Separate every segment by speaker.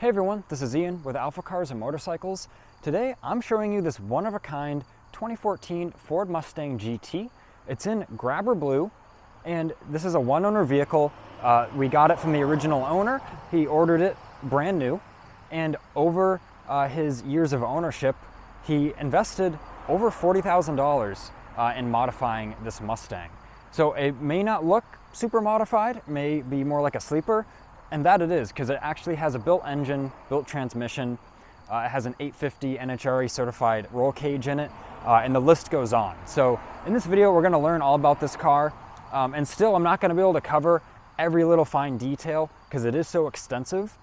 Speaker 1: Hey everyone, this is Ian with AlphaCars and Motorcycles. Today I'm showing you this one-of-a-kind 2014 Ford Mustang GT. It's in grabber blue, and this is a one-owner vehicle. We got it from the original owner. He ordered it brand new, and over his years of ownership, he invested over $40,000 in modifying this Mustang. So it may not look super modified, it may be more like a sleeper, and that it is, because it actually has a built engine, built transmission. It has an 850 NHRA certified roll cage in it, and the list goes on. So in this video, we're gonna learn all about this car, and still I'm not gonna be able to cover every little fine detail because it is so extensive.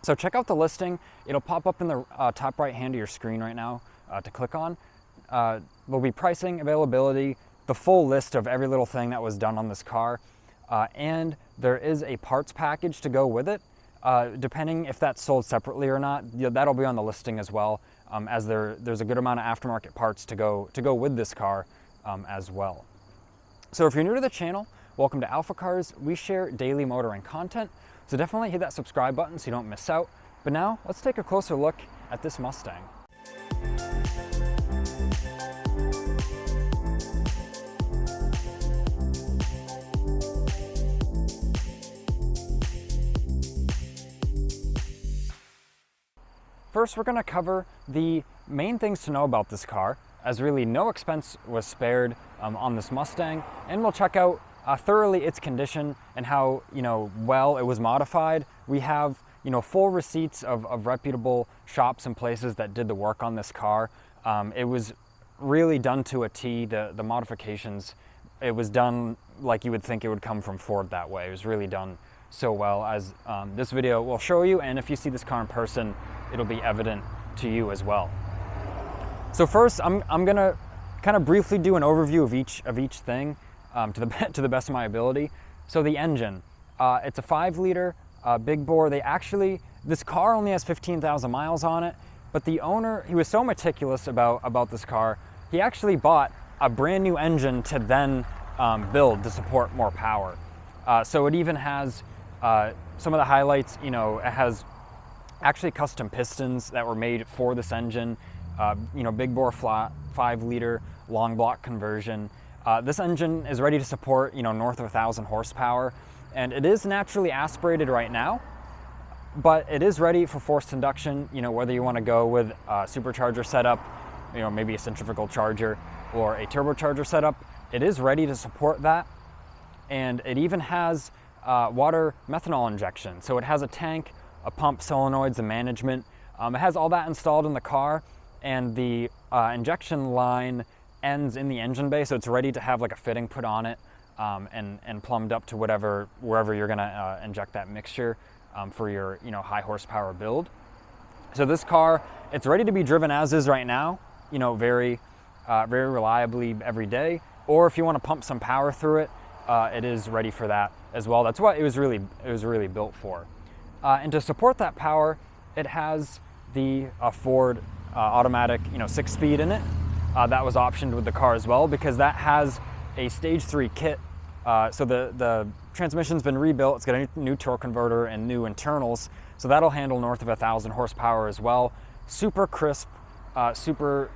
Speaker 1: So check out the listing. It'll pop up in the top right hand of your screen right now to click on. There'll be pricing, availability, the full list of every little thing that was done on this car. And there is a parts package to go with it, depending if that's sold separately or not. That'll be on the listing as well, as there's a good amount of aftermarket parts to go with this car as well. So if you're new to the channel, welcome to AlphaCars. We share daily motoring content, so definitely hit that subscribe button so you don't miss out. But now let's take a closer look at this Mustang. First, we're going to cover the main things to know about this car, as really no expense was spared on this Mustang, and we'll check out thoroughly its condition and how well it was modified. We have full receipts of reputable shops and places that did the work on this car. It was really done to a T. The modifications, it was done like you would think it would come from Ford that way. It was really done so well, as this video will show you, and if you see this car in person, it'll be evident to you as well. So first, I'm gonna kind of briefly do an overview of each thing to the best of my ability. So the engine, it's a 5-liter big bore. This car only has 15,000 miles on it, but the owner, he was so meticulous about this car, he actually bought a brand new engine to then build to support more power. So it even has some of the highlights. It has actually custom pistons that were made for this engine, big bore flat 5-liter long block conversion. This engine is ready to support north of 1,000 horsepower, and it is naturally aspirated right now, but it is ready for forced induction. Whether you want to go with a supercharger setup, maybe a centrifugal charger or a turbocharger setup, it is ready to support that. And it even has water methanol injection, so it has a tank, a pump, solenoids, and management. It has all that installed in the car, and the injection line ends in the engine bay, so it's ready to have like a fitting put on it and plumbed up to wherever you're gonna inject that mixture for your high horsepower build. So this car, it's ready to be driven as is right now, very reliably every day. Or if you want to pump some power through it, it is ready for that as well. That's what it was really built for. And to support that power, it has the Ford automatic 6-speed in it. That was optioned with the car as well, because that has a stage 3 kit. So the transmission's been rebuilt. It's got a new torque converter and new internals, so that'll handle north of 1,000 horsepower as well. Super crisp, super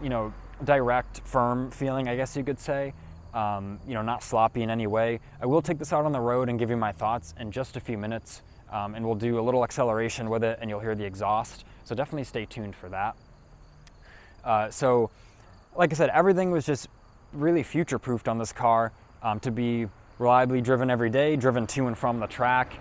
Speaker 1: direct, firm feeling, I guess you could say. Not sloppy in any way. I will take this out on the road and give you my thoughts in just a few minutes, and we'll do a little acceleration with it and you'll hear the exhaust, so definitely stay tuned for that. So like I said, everything was just really future-proofed on this car to be reliably driven every day, driven to and from the track,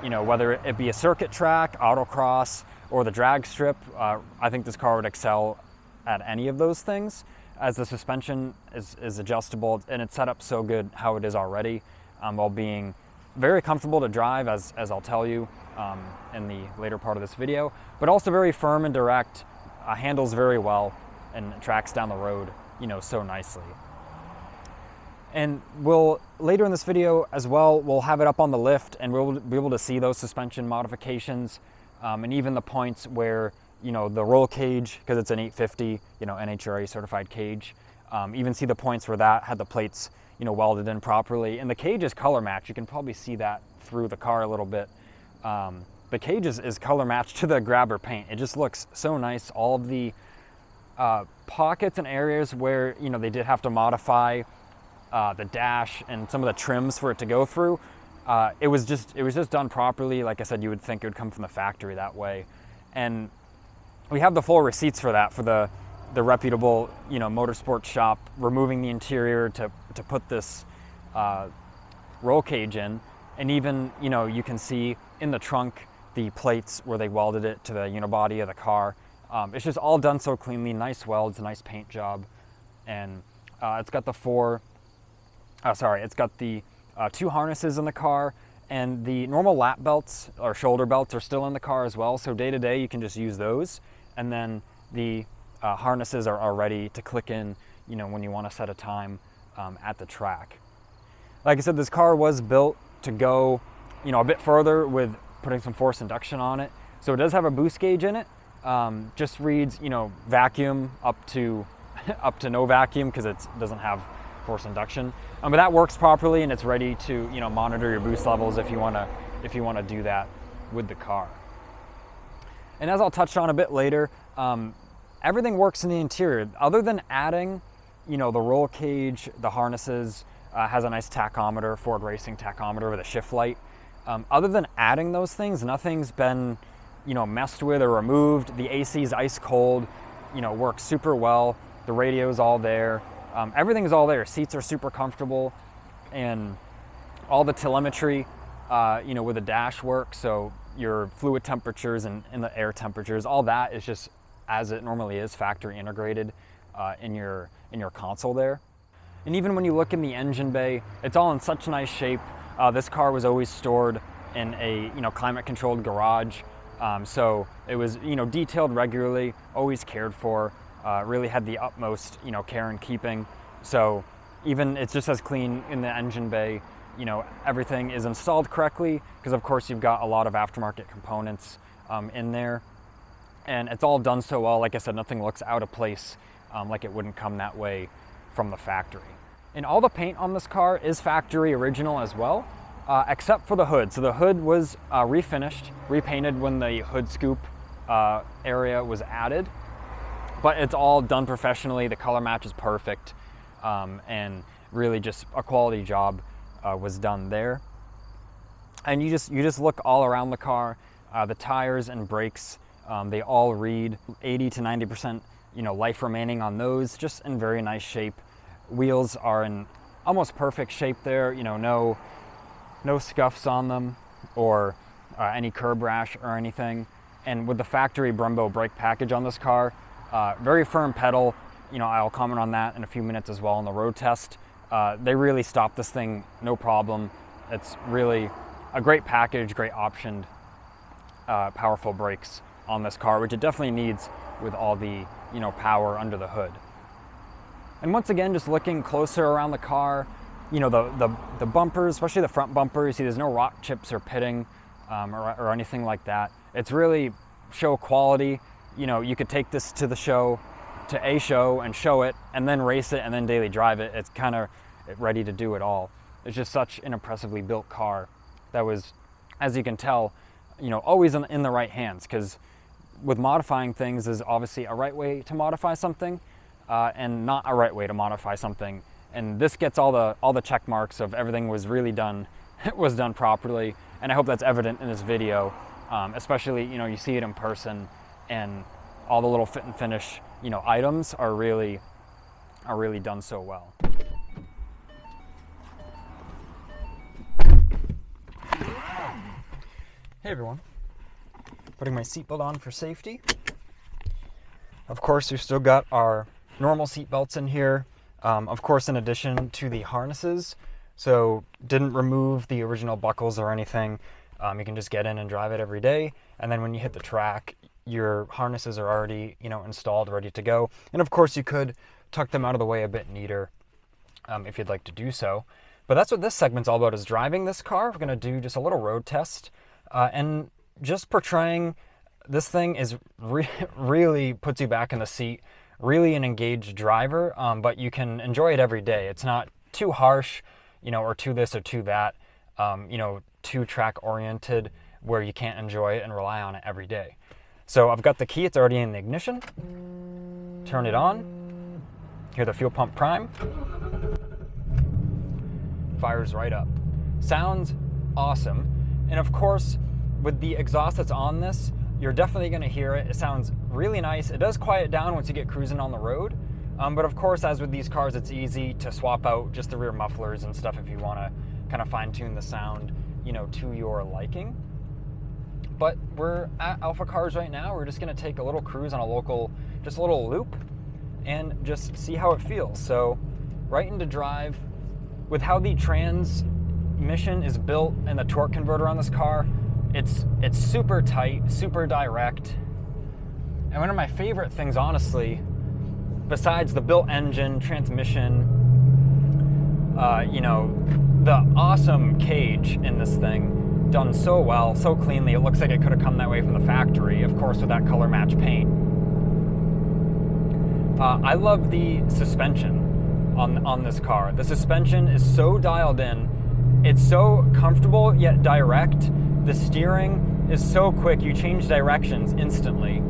Speaker 1: whether it be a circuit track, autocross, or the drag strip. I think this car would excel at any of those things, as the suspension is adjustable, and it's set up so good how it is already, while being very comfortable to drive, as I'll tell you in the later part of this video, but also very firm and direct, handles very well, and tracks down the road so nicely. And later in this video as well, we'll have it up on the lift, and we'll be able to see those suspension modifications, and even the points where the roll cage, because it's an 850 NHRA certified cage, even see the points where that had the plates welded in properly. And the cage is color match. You can probably see that through the car a little bit. the cage is color matched to the grabber paint. It just looks so nice. All of the pockets and areas where, you know, they did have to modify the dash and some of the trims for it to go through, it was just done properly. Like I said, you would think it would come from the factory that way. And we have the full receipts for that, for the reputable, you know, motorsports shop removing the interior to put this roll cage in. And even, you know, you can see in the trunk the plates where they welded it to the unibody of the car. It's just all done so cleanly, nice welds, nice paint job. And it's got the two harnesses in the car, and the normal lap belts or shoulder belts are still in the car as well. So day to day, you can just use those. And then the harnesses are ready to click in, you know, when you want to set a time at the track. Like I said, this car was built to go, you know, a bit further with putting some forced induction on it. So it does have a boost gauge in it. Just reads, you know, vacuum up to no vacuum, because it doesn't have forced induction. But that works properly, and it's ready to, you know, monitor your boost levels if you want to do that with the car. And as I'll touch on a bit later, everything works in the interior. Other than adding, you know, the roll cage, the harnesses, has a nice tachometer, Ford Racing tachometer with a shift light. Other than adding those things, nothing's been, you know, messed with or removed. The AC is ice cold, you know, works super well. The radio's all there. Everything's all there. Seats are super comfortable, and all the telemetry, you know, with the dash works. So your fluid temperatures and the air temperatures, all that is just as it normally is, factory integrated in your console there. And even when you look in the engine bay, it's all in such nice shape. This car was always stored in a, you know, climate controlled garage. So it was, you know, detailed regularly, always cared for, really had the utmost, you know, care and keeping. So even it's just as clean in the engine bay, you know, everything is installed correctly, because of course you've got a lot of aftermarket components in there. And it's all done so well. Like I said, nothing looks out of place, like it wouldn't come that way from the factory. And all the paint on this car is factory original as well, except for the hood. So the hood was refinished, repainted when the hood scoop area was added, but it's all done professionally. The color match is perfect, and really just a quality job was done there. And you just look all around the car. The tires and brakes, they all read 80 to 90%, you know, life remaining on those, just in very nice shape. Wheels are in almost perfect shape there, you know, no scuffs on them or any curb rash or anything. And with the factory Brembo brake package on this car, very firm pedal, you know, I'll comment on that in a few minutes as well on the road test. They really stopped this thing, no problem. It's really a great package, great optioned, powerful brakes on this car, which it definitely needs with all the, you know, power under the hood. And once again, just looking closer around the car, you know, the bumpers, especially the front bumper, you see there's no rock chips or pitting or anything like that. It's really show quality. You know, you could take this to the show, to a show, and show it, and then race it, and then daily drive it. It's kind of ready to do it all. It's just such an impressively built car that was, as you can tell, you know, always in the right hands, because with modifying things, there's obviously a right way to modify something, and not a right way to modify something. And this gets all the check marks of everything was really done, was done properly. And I hope that's evident in this video, especially, you know, you see it in person, and all the little fit and finish, you know, items are really done so well. Hey everyone, putting my seatbelt on for safety. Of course, we've still got our normal seat belts in here, of course, in addition to the harnesses. So didn't remove the original buckles or anything. You can just get in and drive it every day. And then when you hit the track, your harnesses are already, you know, installed, ready to go. And of course, you could tuck them out of the way a bit neater if you'd like to do so. But that's what this segment's all about, is driving this car. We're gonna do just a little road test, and just portraying this thing is really puts you back in the seat, really an engaged driver, but you can enjoy it every day. It's not too harsh, you know, or too this or too that, you know, too track oriented, where you can't enjoy it and rely on it every day. So I've got the key, it's already in the ignition. Turn it on. Hear the fuel pump prime. Fires right up. Sounds awesome. And of course, with the exhaust that's on this, you're definitely going to hear it. It sounds really nice. It does quiet down once you get cruising on the road. But of course, as with these cars, it's easy to swap out just the rear mufflers and stuff if you want to kind of fine tune the sound, to your liking. But we're at AlphaCars right now. We're just going to take a little cruise on a little loop and just see how it feels. So right into drive. With how the transmission is built and the torque converter on this car, it's super tight, super direct. And one of my favorite things, honestly, besides the built engine, transmission, the awesome cage in this thing, done so well, so cleanly. It looks like it could have come that way from the factory, of course, with that color match paint. I love the suspension on this car. The suspension is so dialed in. It's so comfortable yet direct. The steering is so quick. You change directions instantly.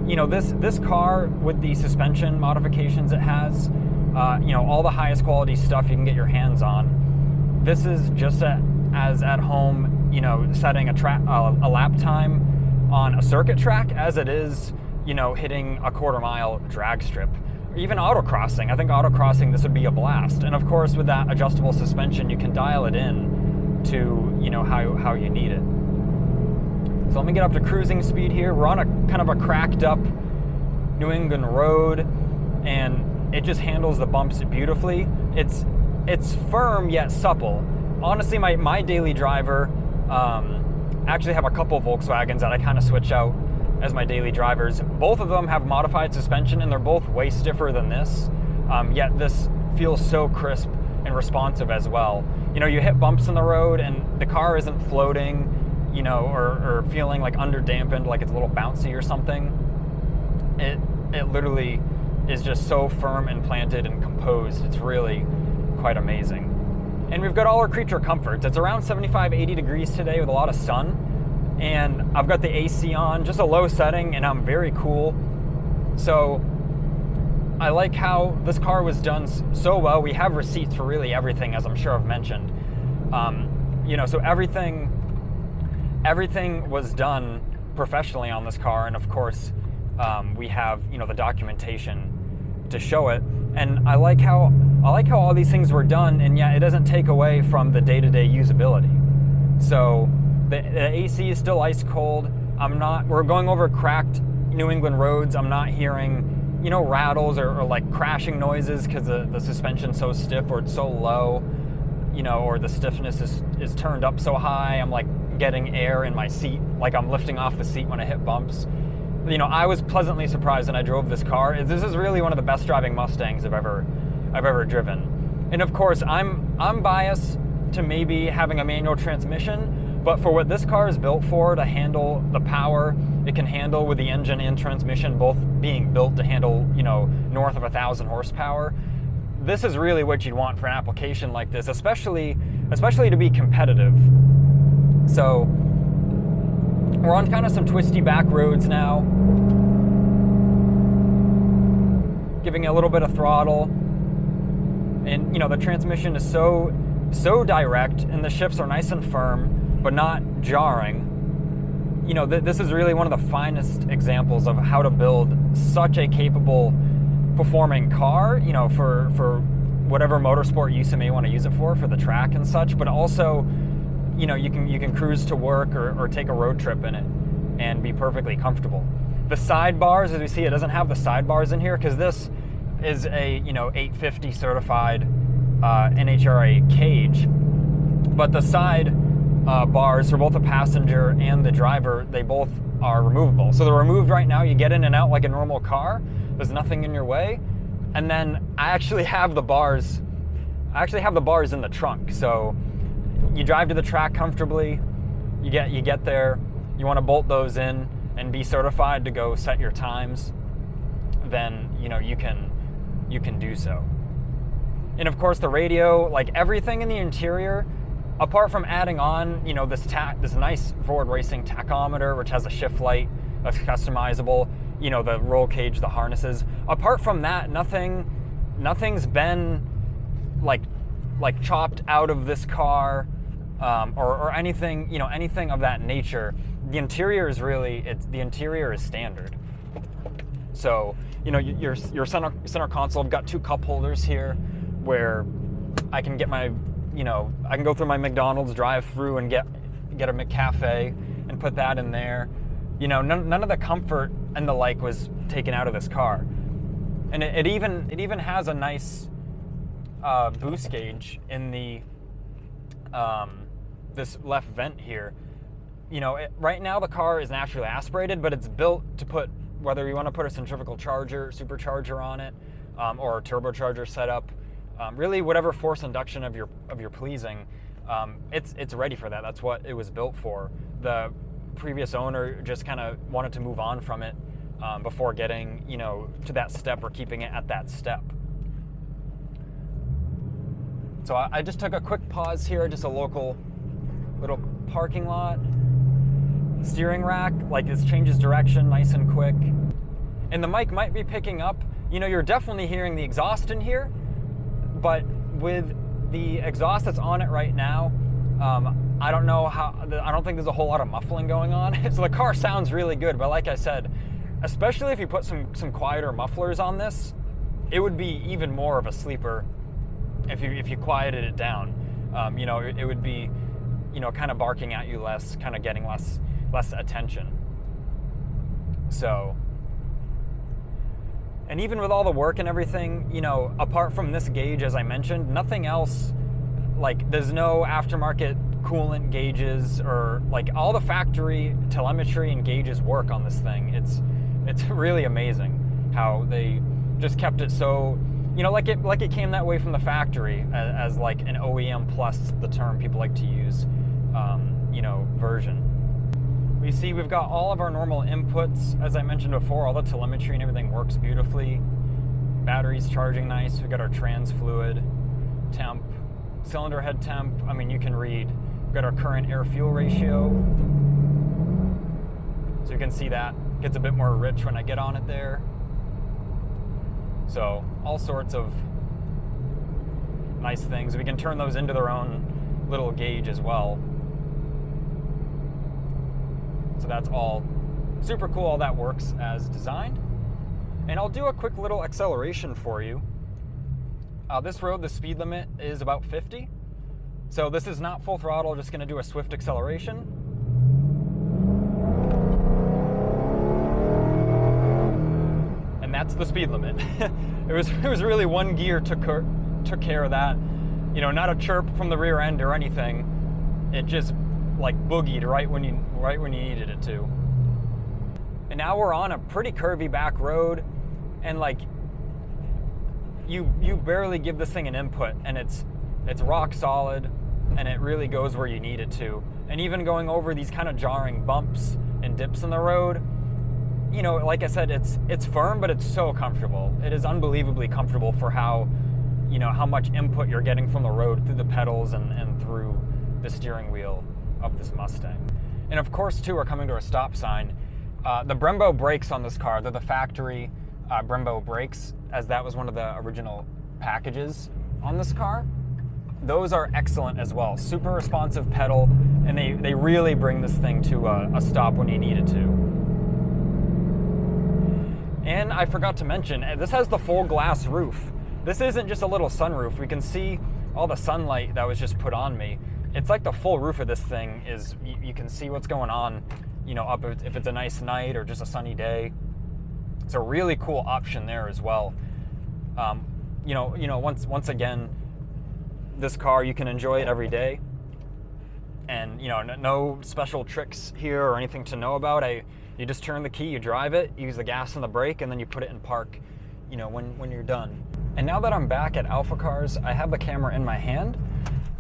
Speaker 1: This car with the suspension modifications it has, all the highest quality stuff you can get your hands on. This is just as at home, setting a lap time on a circuit track as it is, hitting a quarter-mile drag strip. Even autocrossing. I think autocrossing, this would be a blast. And of course, with that adjustable suspension, you can dial it in to, how you need it. So let me get up to cruising speed here. We're on a kind of a cracked up New England road, and it just handles the bumps beautifully. It's firm yet supple. Honestly, my daily driver, actually have a couple Volkswagens that I kind of switch out as my daily drivers. Both of them have modified suspension, and they're both way stiffer than this, yet this feels so crisp and responsive as well. You hit bumps in the road and the car isn't floating, or feeling like under dampened, like it's a little bouncy or something. It literally is just so firm and planted and composed. It's really quite amazing. And we've got all our creature comforts. It's around 75-80 degrees today with a lot of sun. And I've got the AC on, just a low setting, and I'm very cool. So I like how this car was done so well. We have receipts for really everything, as I'm sure I've mentioned. So everything was done professionally on this car, and of course, we have the documentation to show it. And I like how all these things were done, and yet it doesn't take away from the day-to-day usability. So the AC is still ice cold. We're going over cracked New England roads. I'm not hearing, rattles or like crashing noises because the suspension's so stiff or it's so low, or the stiffness is turned up so high. I'm like getting air in my seat, like I'm lifting off the seat when I hit bumps. I was pleasantly surprised when I drove this car. This is really one of the best driving Mustangs I've ever driven. And of course, I'm biased to maybe having a manual transmission. But for what this car is built for, to handle the power it can handle with the engine and transmission both being built to handle, north of 1,000 horsepower, this is really what you'd want for an application like this, especially to be competitive. So we're on kind of some twisty back roads now, giving it a little bit of throttle, and the transmission is so direct, and the shifts are nice and firm but not jarring. This is really one of the finest examples of how to build such a capable performing car, for whatever motorsport use you may want to use it for the track and such, but also, you can cruise to work or take a road trip in it and be perfectly comfortable. The sidebars, as we see, it doesn't have the sidebars in here because this is a 850 certified NHRA cage, but the side bars for both the passenger and the driver, they both are removable. So they're removed right now. You get in and out like a normal car. There's nothing in your way. And then I actually have the bars in the trunk. So you drive to the track comfortably. You get there. You want to bolt those in and be certified to go set your times. Then you can do so. And of course, the radio, like everything in the interior, apart from adding on, you know, this nice Ford Racing tachometer, which has a shift light that's customizable, you know, the roll cage, the harnesses. Apart from that, nothing's been like chopped out of this car, or anything, you know, anything of that nature. The interior is the interior is standard. So, you know, your center console, I've got 2 cup holders here where I can get my, you know, I can go through my McDonald's drive-through and get a McCafe and put that in there. You know, none of the comfort and the like was taken out of this car. And it even has a nice boost gauge in the this left vent here. You know, right now the car is naturally aspirated, but it's built to put, whether you want to put a centrifugal charger, supercharger on it, or a turbocharger setup, really whatever force induction of your pleasing, it's ready for that. That's what it was built for. The previous owner just kind of wanted to move on from it before getting, you know, to that step or keeping it at that step. So I just took a quick pause here, just a local little parking lot. Steering rack, like, this changes direction nice and quick. And the mic might be picking up, you know, you're definitely hearing the exhaust in here, but with the exhaust that's on it right now, I don't think there's a whole lot of muffling going on. So the car sounds really good, but like I said, especially if you put some quieter mufflers on this, it would be even more of a sleeper if you quieted it down. You know, it would be, you know, kind of barking at you less, kind of getting less attention. So, and even with all the work and everything, you know, apart from this gauge, as I mentioned, nothing else, like, there's no aftermarket coolant gauges, or like, all the factory telemetry and gauges work on this thing. It's really amazing how they just kept it so, you know, like it came that way from the factory as like an OEM plus, the term people like to use, you know, version. We see we've got all of our normal inputs. As I mentioned before, all the telemetry and everything works beautifully. Battery's charging nice. We've got our trans fluid, temp, cylinder head temp. I mean, you can read. We've got our current air-fuel ratio. So you can see that gets a bit more rich when I get on it there. So all sorts of nice things. We can turn those into their own little gauge as well. So that's all super cool. All that works as designed. And I'll do a quick little acceleration for you. This road, the speed limit is about 50. So this is not full throttle, just gonna do a swift acceleration. And that's the speed limit. It was really one gear took care of that. You know, not a chirp from the rear end or anything. It just like boogied right when you needed it to. And now we're on a pretty curvy back road, and like you barely give this thing an input, and it's rock solid, and it really goes where you need it to. And even going over these kind of jarring bumps and dips in the road, you know, like I said, it's firm, but it's so comfortable. It is unbelievably comfortable for how, you know, how much input you're getting from the road through the pedals and through the steering wheel of this Mustang. And of course, too, we're coming to a stop sign. The Brembo brakes on this car, they're the factory Brembo brakes, as that was one of the original packages on this car. Those are excellent as well. Super responsive pedal, and they really bring this thing to a stop when you need it to. And I forgot to mention, this has the full glass roof. This isn't just a little sunroof. We can see all the sunlight that was just put on me. It's like the full roof of this thing is, you can see what's going on, you know, up if it's a nice night or just a sunny day. It's a really cool option there as well. You know, once again, this car, you can enjoy it every day. And, you know, no special tricks here or anything to know about. You just turn the key, you drive it, use the gas and the brake, and then you put it in park, you know, when you're done. And now that I'm back at AlphaCars, I have the camera in my hand.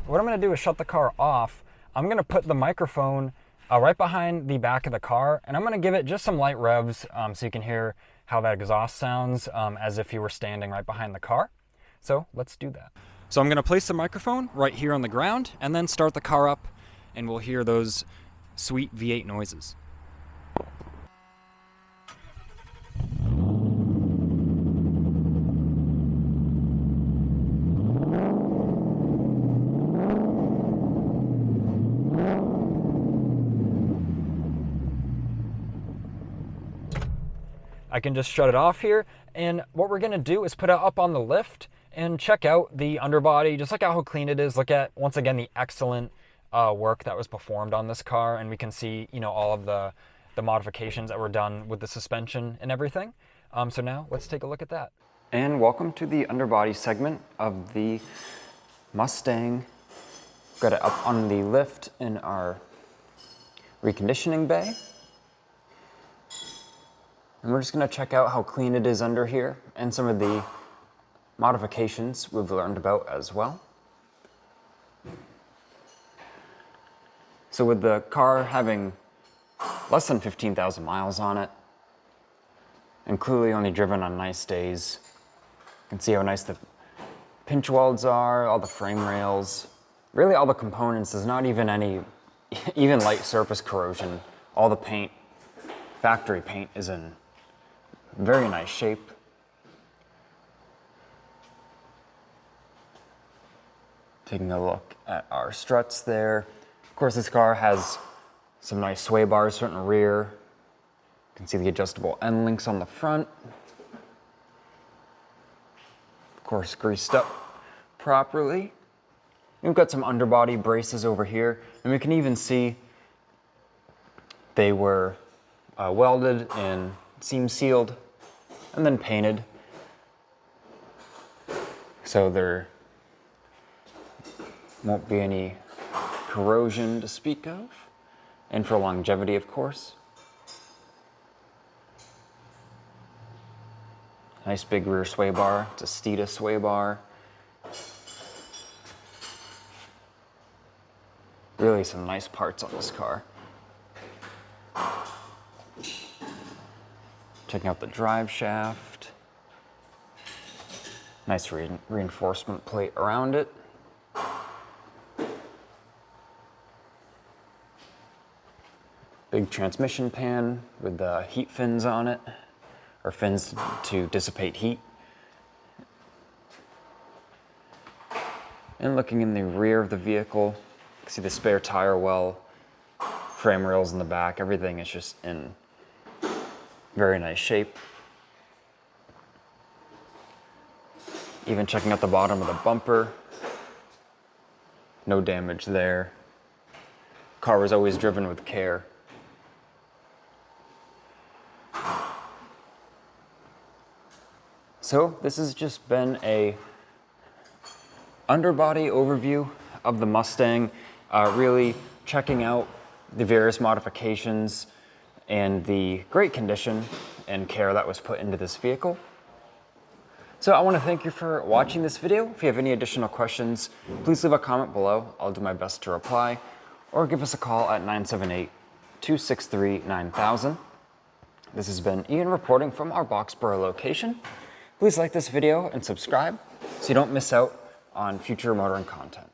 Speaker 1: What I'm gonna do is shut the car off. I'm gonna put the microphone right behind the back of the car, and I'm gonna give it just some light revs so you can hear how that exhaust sounds as if you were standing right behind the car. So let's do that. So I'm gonna place the microphone right here on the ground and then start the car up, and we'll hear those sweet V8 noises. I can just shut it off here, and what we're gonna do is put it up on the lift and check out the underbody, just look at how clean it is, look at, once again, the excellent work that was performed on this car, and we can see, you know, all of the modifications that were done with the suspension and everything. So now let's take a look at that. And welcome to the underbody segment of the Mustang. Got it up on the lift in our reconditioning bay. And we're just gonna check out how clean it is under here and some of the modifications we've learned about as well. So with the car having less than 15,000 miles on it, and clearly only driven on nice days, you can see how nice the pinch welds are, all the frame rails, really all the components. There's not even any, even light surface corrosion. All the paint, factory paint, is in very nice shape. Taking a look at our struts there. Of course, this car has some nice sway bars front and rear. You can see the adjustable end links on the front. Of course, greased up properly. We've got some underbody braces over here, and we can even see they were welded and seam sealed and then painted, so there won't be any corrosion to speak of, and for longevity, of course. Nice big rear sway bar. It's a Steeda sway bar. Really some nice parts on this car. Checking out the drive shaft. Nice reinforcement plate around it. Big transmission pan with the heat fins on it, or fins to dissipate heat. And looking in the rear of the vehicle, you can see the spare tire well, frame rails in the back, everything is just in very nice shape. Even checking out the bottom of the bumper, no damage there. Car was always driven with care. So this has just been a underbody overview of the Mustang, really checking out the various modifications and the great condition and care that was put into this vehicle. So I want to thank you for watching this video. If you have any additional questions, please leave a comment below. I'll do my best to reply, or give us a call at 978-263-9000. This has been Ian reporting from our Boxborough location. Please like this video and subscribe so you don't miss out on future motoring content.